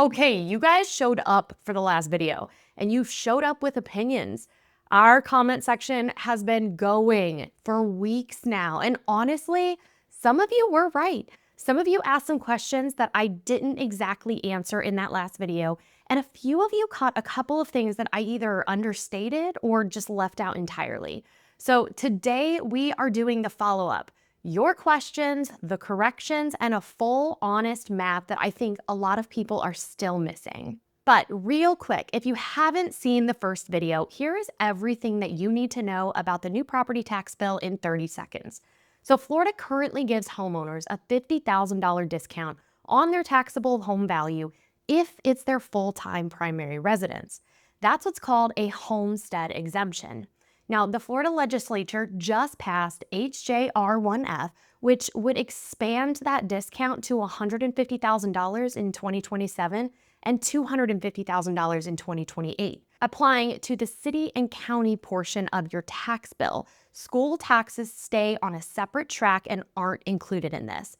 Okay, you guys showed up for the last video and you've showed up with opinions. Our comment section has been going for weeks now. And honestly, some of you were right. Some of you asked some questions that I didn't exactly answer in that last video. And a few of you caught a couple of things that I either understated or just left out entirely. So today we are doing the follow-up. Your questions, the corrections, and a full, honest map that I think a lot of people are still missing. But real quick, if you haven't seen the first video, here is everything that you need to know about the new property tax bill in 30 seconds. So Florida currently gives homeowners a $50,000 discount on their taxable home value if it's their full-time primary residence. That's what's called a homestead exemption. Now, the Florida legislature just passed HJR 1F, which would expand that discount to $150,000 in 2027 and $250,000 in 2028, applying to the city and county portion of your tax bill. School taxes stay on a separate track and aren't included in this.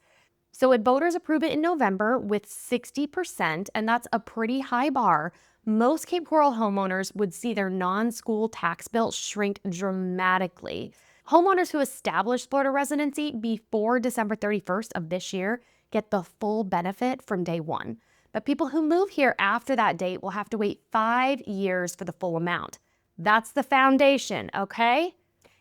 So if voters approve it in November with 60%, and that's a pretty high bar, most Cape Coral homeowners would see their non-school tax bill shrink dramatically. Homeowners who establish Florida residency before December 31st of this year get the full benefit from day one. But people who move here after that date will have to wait 5 years for the full amount. That's the foundation, okay?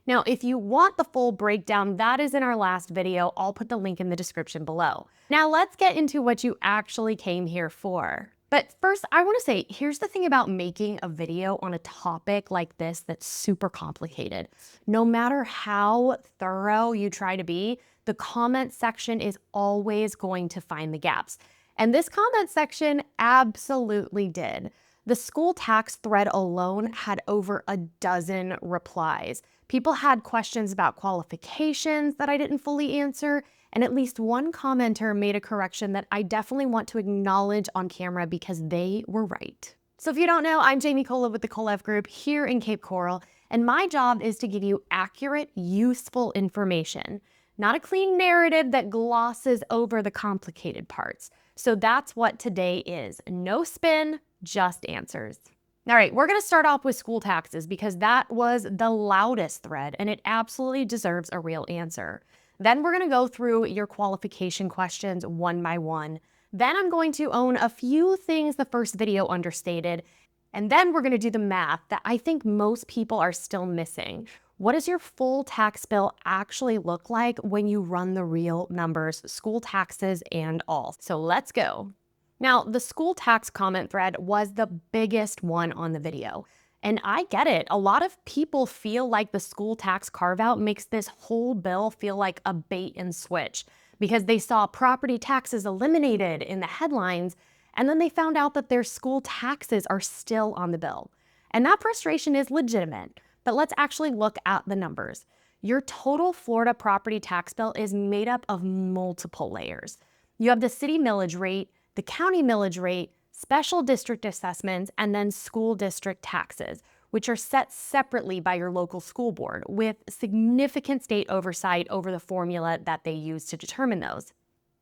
Now, if you want the full breakdown, that is in our last video. I'll put the link in the description below. Now let's get into what you actually came here for. But first, I want to say, here's the thing about making a video on a topic like this that's super complicated. No matter how thorough you try to be, the comment section is always going to find the gaps. And this comment section absolutely did. The school tax thread alone had over a dozen replies. People had questions about qualifications that I didn't fully answer, and at least one commenter made a correction that I definitely want to acknowledge on camera because they were right. So if you don't know, I'm Jamie Kolev with the Kolev Group here in Cape Coral, and my job is to give you accurate, useful information, not a clean narrative that glosses over the complicated parts. So that's what today is. No spin, just answers. All right, we're going to start off with school taxes because that was the loudest thread and it absolutely deserves a real answer. Then we're going to go through your qualification questions one by one. Then I'm going to own a few things the first video understated. And then we're going to do the math that I think most people are still missing. What does your full tax bill actually look like when you run the real numbers, school taxes and all? So let's go. Now, the school tax comment thread was the biggest one on the video. And I get it. A lot of people feel like the school tax carve-out makes this whole bill feel like a bait and switch because they saw property taxes eliminated in the headlines, and then they found out that their school taxes are still on the bill. And that frustration is legitimate, but let's actually look at the numbers. Your total Florida property tax bill is made up of multiple layers. You have the city millage rate, the county millage rate, special district assessments, and then school district taxes, which are set separately by your local school board with significant state oversight over the formula that they use to determine those.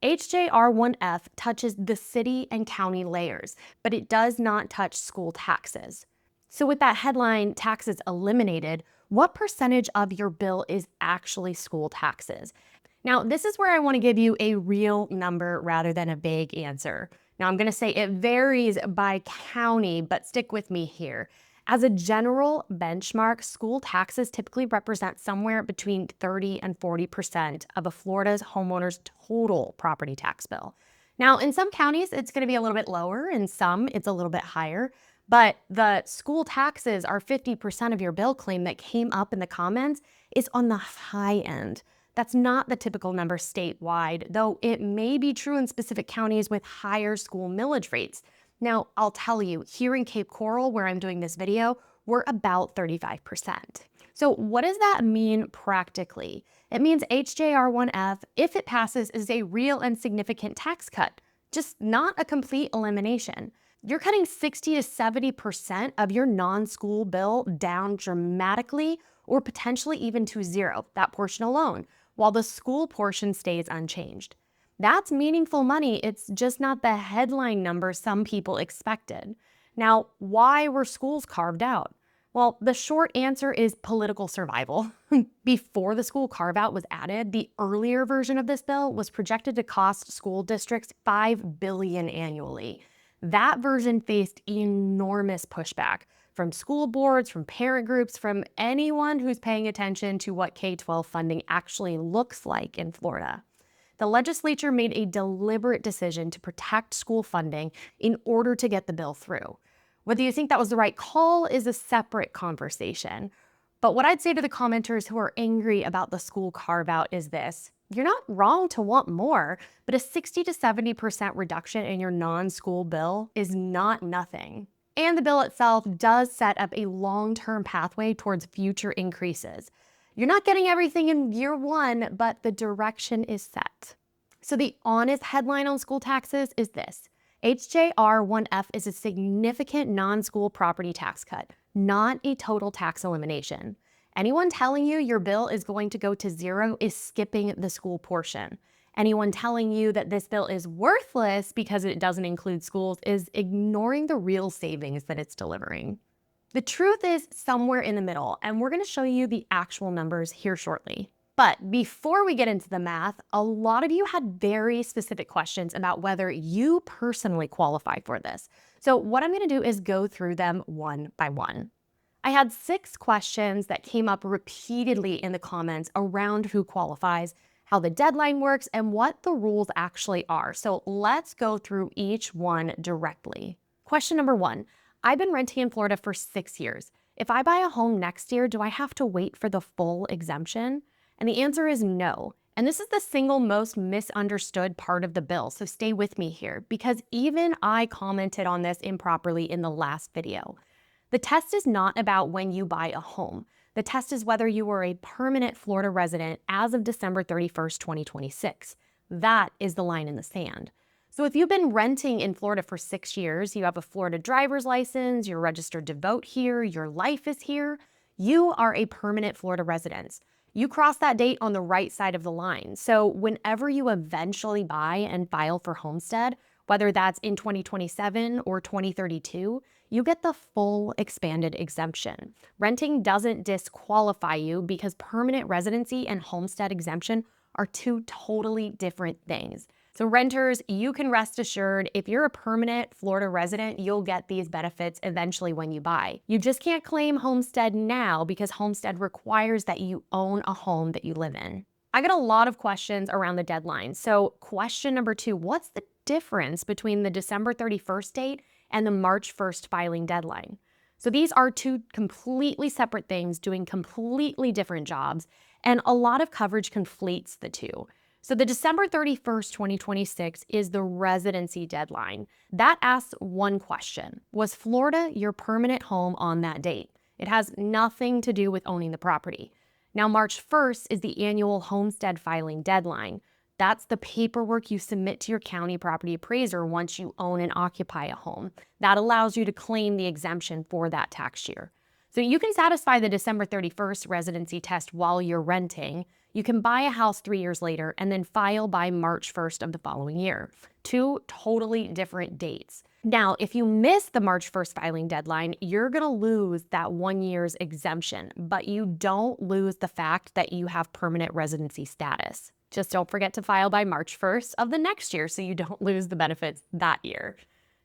HJR 1F touches the city and county layers, but it does not touch school taxes. So with that headline, taxes eliminated, what percentage of your bill is actually school taxes? Now, this is where I want to give you a real number rather than a vague answer. Now, I'm going to say it varies by county, but stick with me here. As a general benchmark, school taxes typically represent somewhere between 30 and 40% of a Florida's homeowner's total property tax bill. Now, in some counties, it's going to be a little bit lower. In some, it's a little bit higher. But the school taxes are 50% of your bill claim that came up in the comments is on the high end. That's not the typical number statewide, though it may be true in specific counties with higher school millage rates. Now, I'll tell you, here in Cape Coral, where I'm doing this video, we're about 35%. So what does that mean practically? It means HJR 1F, if it passes, is a real and significant tax cut, just not a complete elimination. You're cutting 60 to 70% of your non-school bill down dramatically or potentially even to zero, that portion alone, while the school portion stays unchanged. That's meaningful money. It's just not the headline number some people expected. Now, why were schools carved out? Well, the short answer is political survival. Before the school carve out was added, the earlier version of this bill was projected to cost school districts $5 billion annually. That version faced enormous pushback from school boards, from parent groups, from anyone who's paying attention to what K-12 funding actually looks like in Florida. The legislature made a deliberate decision to protect school funding in order to get the bill through. Whether you think that was the right call is a separate conversation. But what I'd say to the commenters who are angry about the school carve-out is this. You're not wrong to want more, but a 60 to 70% reduction in your non-school bill is not nothing. And the bill itself does set up a long-term pathway towards future increases. You're not getting everything in year one, but the direction is set. So the honest headline on school taxes is this. HJR 1F is a significant non-school property tax cut, not a total tax elimination. Anyone telling you your bill is going to go to zero is skipping the school portion. Anyone telling you that this bill is worthless because it doesn't include schools is ignoring the real savings that it's delivering. The truth is somewhere in the middle, and we're going to show you the actual numbers here shortly. But before we get into the math, a lot of you had very specific questions about whether you personally qualify for this. So what I'm going to do is go through them one by one. I had 6 questions that came up repeatedly in the comments around who qualifies, how the deadline works, and what the rules actually are. So let's go through each one directly. Question number 1. I've been renting in Florida for 6 years. If I buy a home next year, do I have to wait for the full exemption? And the answer is no. And this is the single most misunderstood part of the bill, so stay with me here, because even I commented on this improperly in the last video. The test is not about when you buy a home. The test is whether you are a permanent Florida resident as of December 31st, 2026. That is the line in the sand. So if you've been renting in Florida for 6 years, you have a Florida driver's license, you're registered to vote here, your life is here, you are a permanent Florida resident. You cross that date on the right side of the line. So whenever you eventually buy and file for homestead, whether that's in 2027 or 2032, you get the full expanded exemption. Renting doesn't disqualify you because permanent residency and homestead exemption are 2 totally different things. So renters, you can rest assured if you're a permanent Florida resident, you'll get these benefits eventually when you buy. You just can't claim homestead now because homestead requires that you own a home that you live in. I got a lot of questions around the deadline. So question number 2, what's the difference between the December 31st date and the March 1st filing deadline? So these are 2 completely separate things doing completely different jobs, and a lot of coverage conflates the 2. So the December 31st, 2026 is the residency deadline. That asks one question. Was Florida your permanent home on that date? It has nothing to do with owning the property. Now, March 1st is the annual homestead filing deadline. That's the paperwork you submit to your county property appraiser once you own and occupy a home. That allows you to claim the exemption for that tax year. So you can satisfy the December 31st residency test while you're renting. You can buy a house 3 years later and then file by March 1st of the following year. 2 totally different dates. Now, if you miss the March 1st filing deadline, you're going to lose that 1 year's exemption, but you don't lose the fact that you have permanent residency status. Just don't forget to file by March 1st of the next year so you don't lose the benefits that year.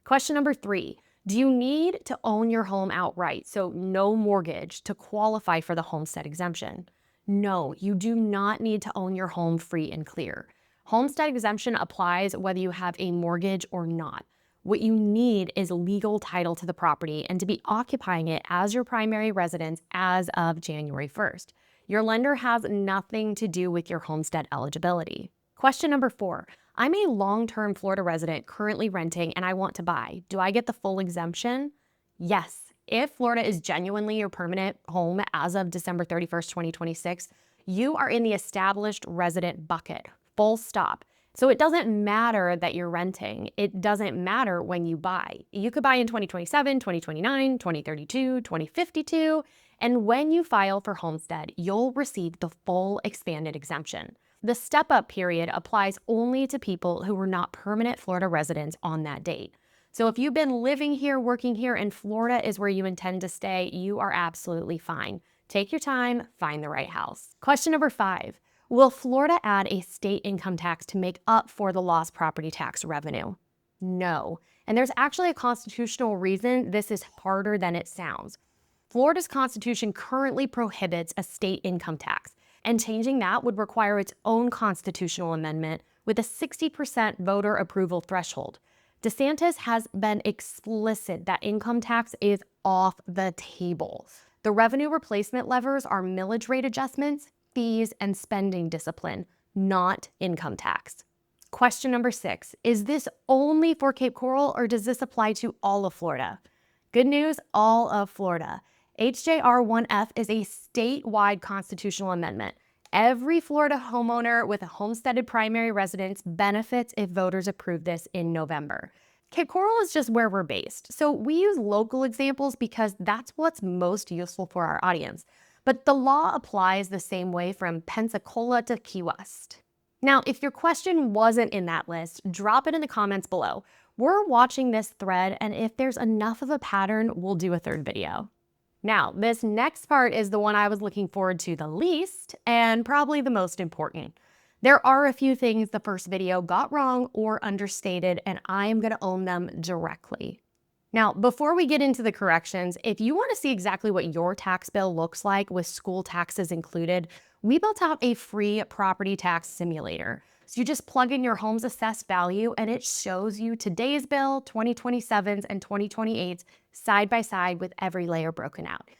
Question number 3. Do you need to own your home outright, so no mortgage, to qualify for the homestead exemption? No, you do not need to own your home free and clear. Homestead exemption applies whether you have a mortgage or not. What you need is legal title to the property and to be occupying it as your primary residence as of January 1st. Your lender has nothing to do with your homestead eligibility. Question number 4. I'm a long-term Florida resident currently renting and I want to buy. Do I get the full exemption? Yes. If Florida is genuinely your permanent home as of December 31st, 2026, you are in the established resident bucket, full stop. So it doesn't matter that you're renting. It doesn't matter when you buy. You could buy in 2027, 2029, 2032, 2052, and when you file for homestead, you'll receive the full expanded exemption. The step-up period applies only to people who were not permanent Florida residents on that date. So if you've been living here, working here, and Florida is where you intend to stay, you are absolutely fine. Take your time, find the right house. Question number 5. Will Florida add a state income tax to make up for the lost property tax revenue? No. And there's actually a constitutional reason this is harder than it sounds. Florida's constitution currently prohibits a state income tax, and changing that would require its own constitutional amendment with a 60% voter approval threshold. DeSantis has been explicit that income tax is off the table. The revenue replacement levers are millage rate adjustments, fees, and spending discipline, not income tax. Question number 6, is this only for Cape Coral or does this apply to all of Florida? Good news, all of Florida. HJR 1F is a statewide constitutional amendment. Every Florida homeowner with a homesteaded primary residence benefits if voters approve this in November. Cape Coral is just where we're based, so we use local examples because that's what's most useful for our audience. But the law applies the same way from Pensacola to Key West. Now, if your question wasn't in that list, drop it in the comments below. We're watching this thread, and if there's enough of a pattern, we'll do a third video. Now, this next part is the one I was looking forward to the least, and probably the most important. There are a few things the first video got wrong or understated, and I am gonna own them directly. Now, before we get into the corrections, if you wanna see exactly what your tax bill looks like with school taxes included, we built out a free property tax simulator. So you just plug in your home's assessed value and it shows you today's bill, 2027's, and 2028's side by side with every layer broken out.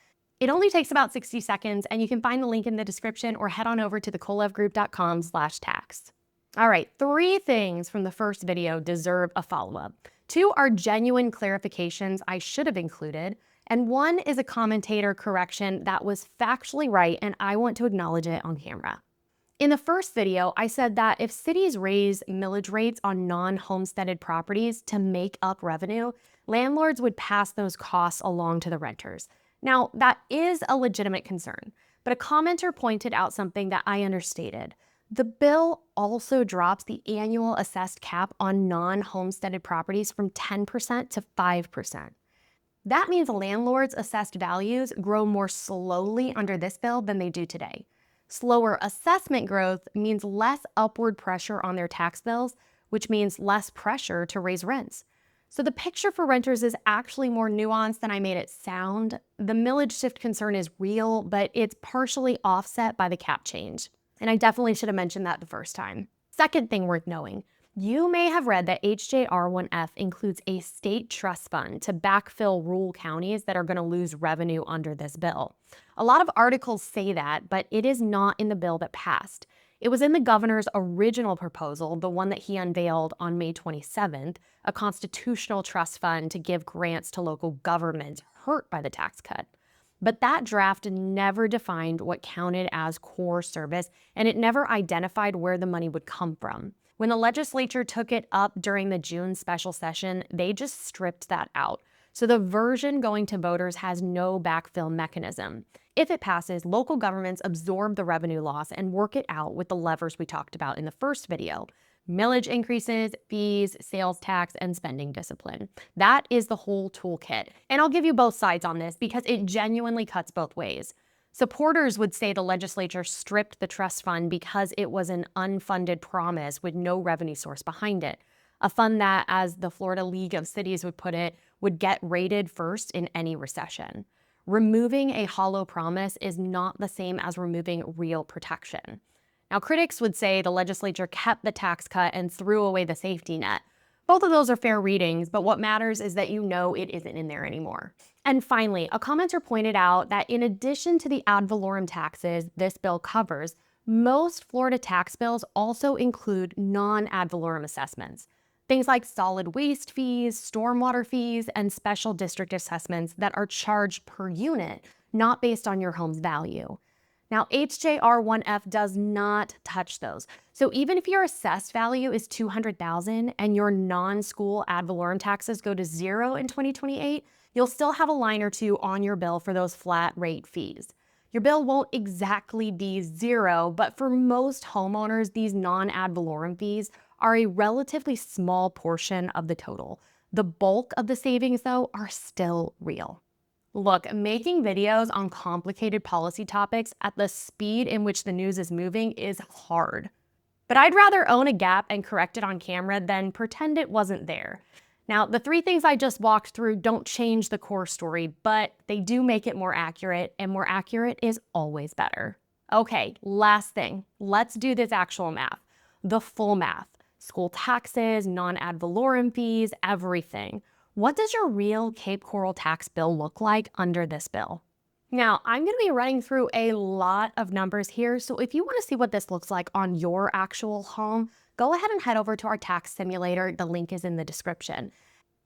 It only takes about 60 seconds and you can find the link in the description or head on over to thekolevgroup.com/tax. All right, 3 things from the first video deserve a follow-up. 2 are genuine clarifications I should have included, and 1 is a commentator correction that was factually right and I want to acknowledge it on camera. In the first video, I said that if cities raise millage rates on non-homesteaded properties to make up revenue, landlords would pass those costs along to the renters. Now, that is a legitimate concern, but a commenter pointed out something that I understated. The bill also drops the annual assessed cap on non-homesteaded properties from 10% to 5%. That means landlords' assessed values grow more slowly under this bill than they do today. Slower assessment growth means less upward pressure on their tax bills, which means less pressure to raise rents. So the picture for renters is actually more nuanced than I made it sound. The millage shift concern is real, but it's partially offset by the cap change. And I definitely should have mentioned that the first time. Second thing worth knowing, you may have read that HJR 1F includes a state trust fund to backfill rural counties that are going to lose revenue under this bill. A lot of articles say that, but it is not in the bill that passed. It was in the governor's original proposal, the one that he unveiled on May 27th, a constitutional trust fund to give grants to local governments hurt by the tax cut. But that draft never defined what counted as core service, and it never identified where the money would come from. When the legislature took it up during the June special session, they just stripped that out. So the version going to voters has no backfill mechanism. If it passes, local governments absorb the revenue loss and work it out with the levers we talked about in the first video. Millage increases, fees, sales tax, and spending discipline. That is the whole toolkit. And I'll give you both sides on this because it genuinely cuts both ways. Supporters would say the legislature stripped the trust fund because it was an unfunded promise with no revenue source behind it. A fund that, as the Florida League of Cities would put it, would get rated first in any recession. Removing a hollow promise is not the same as removing real protection. Now, critics would say the legislature kept the tax cut and threw away the safety net. Both of those are fair readings, but what matters is that you know it isn't in there anymore. And finally, a commenter pointed out that in addition to the ad valorem taxes this bill covers, most Florida tax bills also include non-ad valorem assessments. Things like solid waste fees, stormwater fees, and special district assessments that are charged per unit, not based on your home's value. Now, HJR 1F does not touch those. So even if your assessed value is $200,000 and your non-school ad valorem taxes go to 0 in 2028, you'll still have a line or two on your bill for those flat rate fees. Your bill won't exactly be zero, but for most homeowners, these non-ad valorem fees are a relatively small portion of the total. The bulk of the savings, though, are still real. Look, making videos on complicated policy topics at the speed in which the news is moving is hard. But I'd rather own a gap and correct it on camera than pretend it wasn't there. Now, the three things I just walked through don't change the core story, but they do make it more accurate, and more accurate is always better. Okay, last thing. Let's do this actual math. The full math. School taxes, non-ad valorem fees, everything. What does your real Cape Coral tax bill look like under this bill? Now, I'm going to be running through a lot of numbers here, so if you want to see what this looks like on your actual home, go ahead and head over to our tax simulator. The link is in the description.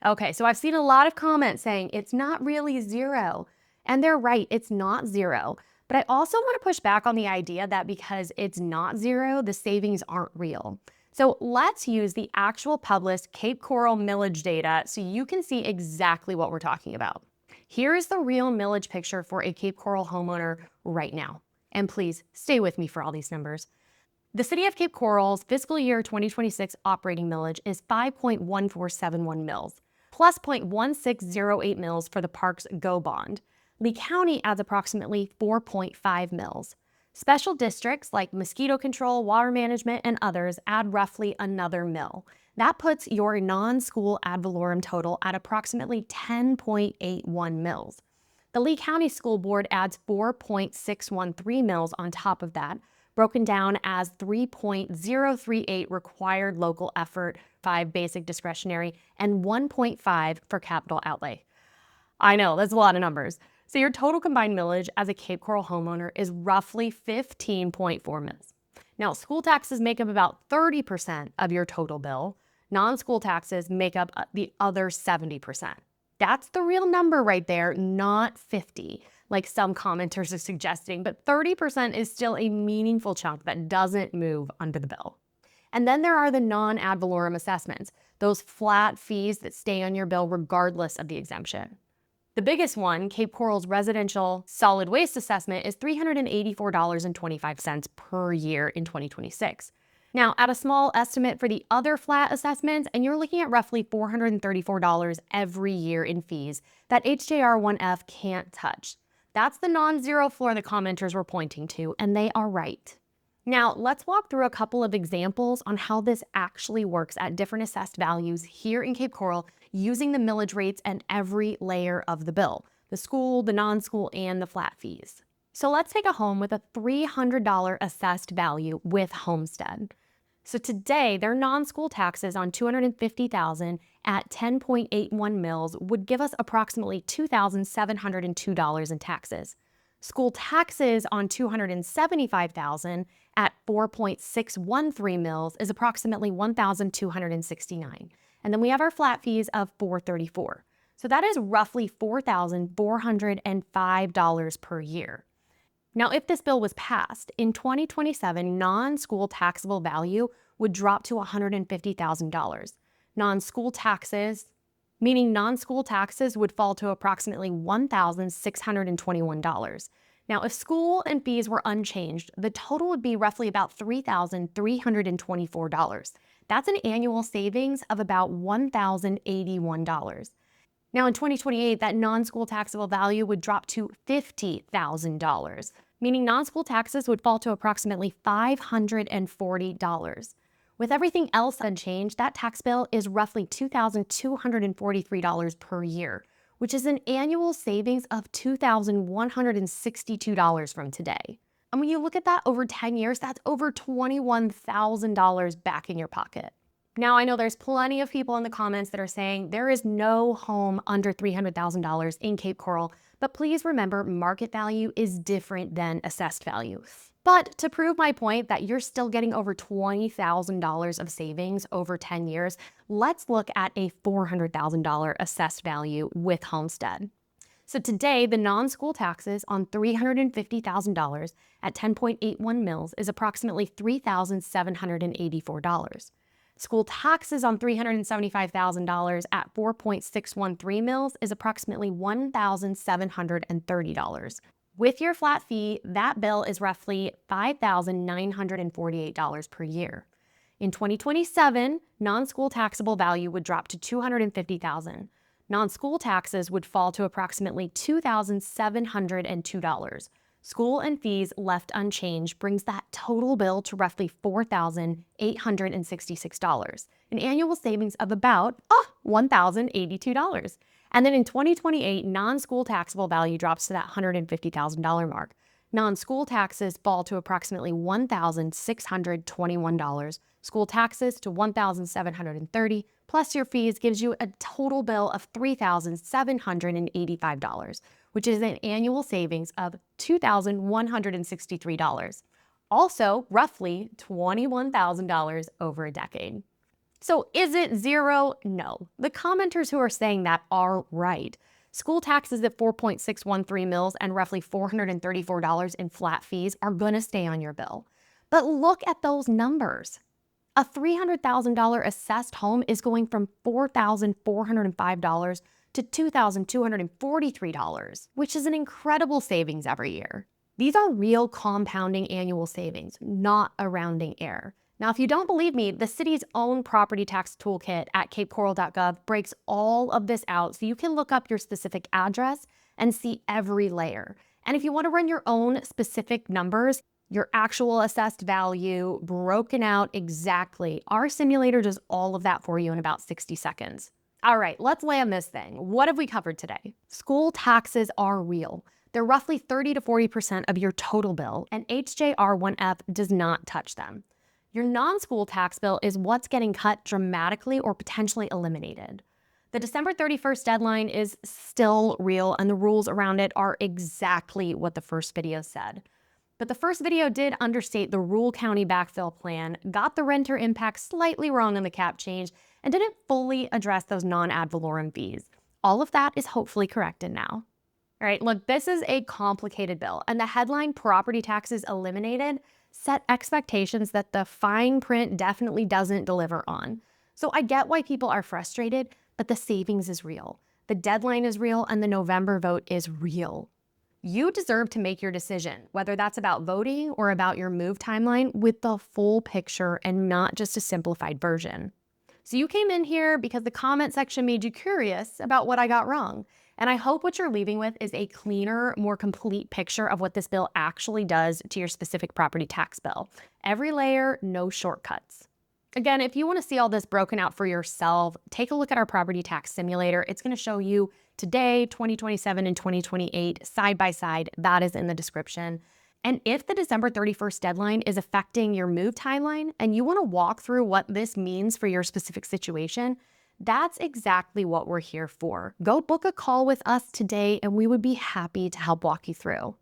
Okay, so I've seen a lot of comments saying it's not really zero, and they're right, it's not zero. But I also want to push back on the idea that because it's not zero, the savings aren't real. So let's use the actual published Cape Coral millage data so you can see exactly what we're talking about. Here is the real millage picture for a Cape Coral homeowner right now. And please stay with me for all these numbers. The City of Cape Coral's fiscal year 2026 operating millage is 5.1471 mils, plus 0.1608 mils for the park's GO bond. Lee County adds approximately 4.5 mils. Special districts like mosquito control, water management, and others add roughly another mil. That puts your non-school ad valorem total at approximately 10.81 mils. The Lee County School Board adds 4.613 mils on top of that, broken down as 3.038 required local effort, 5 basic discretionary, and 1.5 for capital outlay. I know, that's a lot of numbers. So your total combined millage as a Cape Coral homeowner is roughly 15.4 mils. Now, school taxes make up about 30% of your total bill. Non-school taxes make up the other 70%. That's the real number right there, not 50, like some commenters are suggesting, but 30% is still a meaningful chunk that doesn't move under the bill. And then there are the non-ad valorem assessments, those flat fees that stay on your bill regardless of the exemption. The biggest one, Cape Coral's residential solid waste assessment, is $384.25 per year in 2026. Now, at a small estimate for the other flat assessments, and you're looking at roughly $434 every year in fees that HJR1F can't touch. That's the non-zero floor the commenters were pointing to, and they are right. Now, let's walk through a couple of examples on how this actually works at different assessed values here in Cape Coral using the millage rates and every layer of the bill, the school, the non-school, and the flat fees. So let's take a home with a $300 assessed value with homestead. So today, their non-school taxes on $250,000 at 10.81 mils would give us approximately $2,702 in taxes. School taxes on $275,000 at 4.613 mils is approximately $1,269. And then we have our flat fees of $434. So that is roughly $4,405 per year. Now, if this bill was passed, in 2027, non-school taxable value would drop to $150,000. Non-school taxes, meaning non-school taxes would fall to approximately $1,621. Now, if school and fees were unchanged, the total would be roughly about $3,324. That's an annual savings of about $1,081. Now, in 2028, that non-school taxable value would drop to $50,000, meaning non-school taxes would fall to approximately $540. With everything else unchanged, that tax bill is roughly $2,243 per year, which is an annual savings of $2,162 from today. And when you look at that over 10 years, that's over $21,000 back in your pocket. Now, I know there's plenty of people in the comments that are saying there is no home under $300,000 in Cape Coral, but please remember market value is different than assessed value. But to prove my point that you're still getting over $20,000 of savings over 10 years, let's look at a $400,000 assessed value with homestead. So today, the non-school taxes on $350,000 at 10.81 mils is approximately $3,784. School taxes on $375,000 at 4.613 mils is approximately $1,730. With your flat fee, that bill is roughly $5,948 per year. In 2027, non-school taxable value would drop to $250,000. Non-school taxes would fall to approximately $2,702. School and fees left unchanged brings that total bill to roughly $4,866, an annual savings of about $1,082. And then in 2028, non-school taxable value drops to that $150,000 mark. Non-school taxes fall to approximately $1,621. School taxes to $1,730, plus your fees gives you a total bill of $3,785, which is an annual savings of $2,163. Also, roughly $21,000 over a decade. So is it zero? No. The commenters who are saying that are right. School taxes at 4.613 mils and roughly $434 in flat fees are going to stay on your bill. But look at those numbers. A $300,000 assessed home is going from $4,405 to $2,243, which is an incredible savings every year. These are real compounding annual savings, not a rounding error. Now, if you don't believe me, the city's own property tax toolkit at capecoral.gov breaks all of this out so you can look up your specific address and see every layer. And if you want to run your own specific numbers, your actual assessed value broken out exactly, our simulator does all of that for you in about 60 seconds. All right, let's land this thing. What have we covered today? School taxes are real. They're roughly 30 to 40% of your total bill, and HJR1F does not touch them. Your non-school tax bill is what's getting cut dramatically or potentially eliminated. The December 31st deadline is still real, and the rules around it are exactly what the first video said. But the first video did understate the rural county backfill plan, got the renter impact slightly wrong on the cap change, and didn't fully address those non-ad valorem fees. All of that is hopefully corrected now. All right, look, this is a complicated bill, and the headline property taxes eliminated set expectations that the fine print definitely doesn't deliver on. So I get why people are frustrated, but the savings is real. The deadline is real, and the November vote is real. You deserve to make your decision, whether that's about voting or about your move timeline, with the full picture and not just a simplified version. So you came in here because the comment section made you curious about what I got wrong. And I hope what you're leaving with is a cleaner, more complete picture of what this bill actually does to your specific property tax bill. Every layer, no shortcuts. Again, if you want to see all this broken out for yourself, take a look at our property tax simulator. It's going to show you today, 2027 and 2028, side by side. That is in the description. And if the December 31st deadline is affecting your move timeline and you want to walk through what this means for your specific situation, that's exactly what we're here for. Go book a call with us today and we would be happy to help walk you through.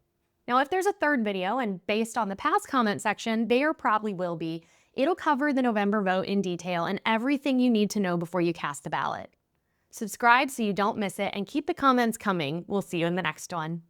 Now, if there's a third video, and based on the past comment section, there probably will be, it'll cover the November vote in detail and everything you need to know before you cast a ballot. Subscribe so you don't miss it and keep the comments coming. We'll see you in the next one.